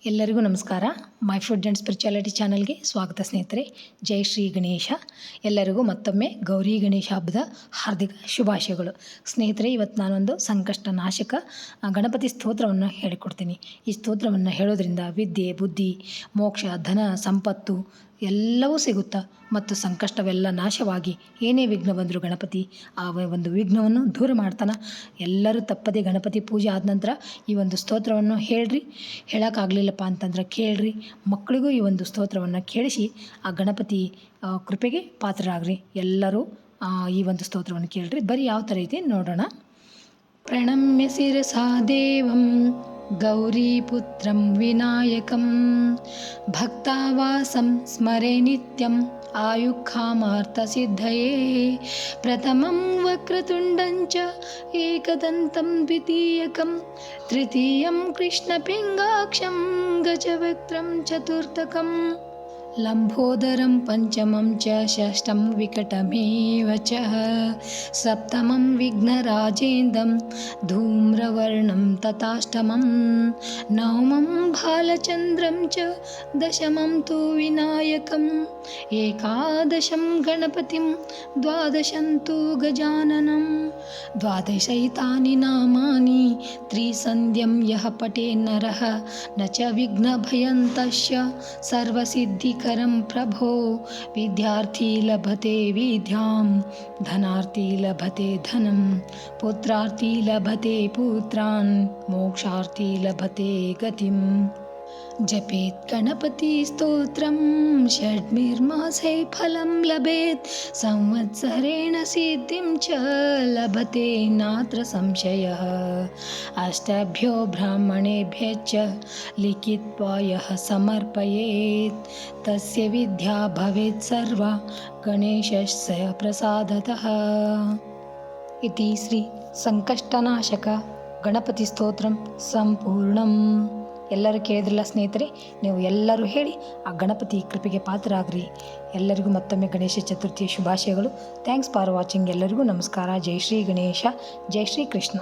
ಎಲ್ಲರಿಗೂ ನಮಸ್ಕಾರ. My food and spirituality ಚಾನಲ್ಗೆ ಸ್ವಾಗತ ಸ್ನೇಹಿತರೆ. ಜೈ ಶ್ರೀ ಗಣೇಶ. ಎಲ್ಲರಿಗೂ ಮತ್ತೊಮ್ಮೆ ಗೌರಿ ಗಣೇಶ ಹಬ್ಬದ ಹಾರ್ದಿಕ ಶುಭಾಶಯಗಳು. ಸ್ನೇಹಿತರೆ, ಇವತ್ತು ನಾನೊಂದು ಸಂಕಷ್ಟ ನಾಶಕ ಗಣಪತಿ ಸ್ತೋತ್ರವನ್ನು ಹೇಳಿಕೊಡ್ತೀನಿ. ಈ ಸ್ತೋತ್ರವನ್ನು ಹೇಳೋದ್ರಿಂದ ವಿದ್ಯೆ, ಬುದ್ಧಿ, ಮೋಕ್ಷ, ಧನ, ಸಂಪತ್ತು ಎಲ್ಲವೂ ಸಿಗುತ್ತಾ ಮತ್ತು ಸಂಕಷ್ಟವೆಲ್ಲ ನಾಶವಾಗಿ ಏನೇ ವಿಘ್ನ ಬಂದರೂ ಗಣಪತಿ ಆ ಒಂದು ವಿಘ್ನವನ್ನು ದೂರ ಮಾಡ್ತಾನೆ. ಎಲ್ಲರೂ ತಪ್ಪದೆ ಗಣಪತಿ ಪೂಜೆ ಆದ ನಂತರ ಈ ಒಂದು ಸ್ತೋತ್ರವನ್ನು ಹೇಳ್ರಿ. ಹೇಳೋಕ್ಕಾಗಲಿಲ್ಲಪ್ಪ ಅಂತಂದ್ರೆ ಕೇಳ್ರಿ. ಮಕ್ಕಳಿಗೂ ಈ ಒಂದು ಸ್ತೋತ್ರವನ್ನು ಕೇಳಿಸಿ ಆ ಗಣಪತಿ ಕೃಪೆಗೆ ಪಾತ್ರರಾಗ್ರಿ. ಎಲ್ಲರೂ ಈ ಒಂದು ಸ್ತೋತ್ರವನ್ನು ಕೇಳ್ರಿ. ಬರೀ ಯಾವ ಥರ ಐತಿ ನೋಡೋಣ. ಪ್ರಣಮ್ಯ ಶಿರಸಾ ದೇವಂ ಗೌರೀಪುತ್ರಂ ವಿನಾಯಕಂ ಭಕ್ತಾವಾಸಂ ಸ್ಮರೆ ನಿತ್ಯಂ ಆಯುಃಕಾಮಾರ್ಥಸಿದ್ಧಯೇ ಪ್ರಥಮಂ ವಕ್ರತುಂಡಂಚ ಏಕದಂತಂ ದ್ವಿತೀಯಕಂ ತೃತೀಯಂ ಕೃಷ್ಣಪಿಂಗಾಕ್ಷಂ ಗಜವಕ್ತ್ರಂ ಚತುರ್ಥಕಂ ಲಂಬೋದರಂ ಪಂಚಮಂ ಚ ಷಷ್ಠಂ ವಿಕಟಮೇವ ಚ ಸಪ್ತಮಂ ವಿಘ್ನರಾಜೇಂದ್ರಂ ಧೂಮ್ರವರ್ಣಂ ತಥಾಷ್ಟಮಂ ನವಮಂ ಬಾಲಚಂದ್ರಂ ಚ ದಶಮಂ ತು ವಿನಾಯಕಂ ಏಕಾದಶಂ ಗಣಪತಿಂ ದ್ವಾದಶಂ ತು ಗಜಾನನಂ ದ್ವಾದಶೈತಾನಿ ನಾಮಾನಿ ತ್ರಿಸಂಧ್ಯಂ ಯಃ ಪಠೇ ನರಃ ನ ಚ ವಿಘ್ನಭಯಂ ತಸ್ಯ ಸರ್ವಸಿದ್ಧಿಕರಂ ಪ್ರಭೋ ವಿದ್ಯಾರ್ಥಿ ಲಭತೆ ವಿದ್ಯಾಂ ಧನಾರ್ಥಿ ಲಭತೆ ಧನಂ ಪುತ್ರಾರ್ಥಿ ಲಭತೆ ಪುತ್ರಾನ್ ಮೋಕ್ಷಾರ್ಥಿ ಲಭತೆ ಗತಿಂ ಜಪೇತ್ ಗಣಪತಿ ಸ್ತೋತ್ರಂ ಷಡ್ಮಿರ್ಮಾಸೇ ಫಲಂ ಲಭೇತ್ ಸಂವತ್ಸರೇಣ ಸಿದ್ಧಿಂ ಚ ಲಭತೆ ನಾತ್ರ ಸಂಶಯಃ ಅಷ್ಟಾಭ್ಯೋ ಬ್ರಾಹ್ಮಣೇಭ್ಯಶ್ಚ ಲಿಖಿತ್ವಾ ಯಃ ಸಮರ್ಪಯೇತ್ ತಸ್ಯ ವಿದ್ಯಾ ಭವೇತ್ ಸರ್ವ ಗಣೇಶಸ್ಯ ಪ್ರಸಾದತಃ. ಇತಿ ಶ್ರೀ ಸಂಕಷ್ಟನಾಶಕ ಗಣಪತಿ ಸ್ತೋತ್ರಂ ಸಂಪೂರ್ಣಂ. ಎಲ್ಲರೂ ಕೇಳಿದ್ರಲ್ಲ ಸ್ನೇಹಿತರೆ, ನೀವು ಎಲ್ಲರೂ ಹೇಳಿ ಆ ಗಣಪತಿ ಕೃಪೆಗೆ ಪಾತ್ರರಾಗ್ರಿ. ಎಲ್ಲರಿಗೂ ಮತ್ತೊಮ್ಮೆ ಗಣೇಶ ಚತುರ್ಥಿಯ ಶುಭಾಶಯಗಳು. Thanks for watching. ಎಲ್ಲರಿಗೂ ನಮಸ್ಕಾರ. ಜೈ ಶ್ರೀ ಗಣೇಶ, ಜೈ ಶ್ರೀ ಕೃಷ್ಣ.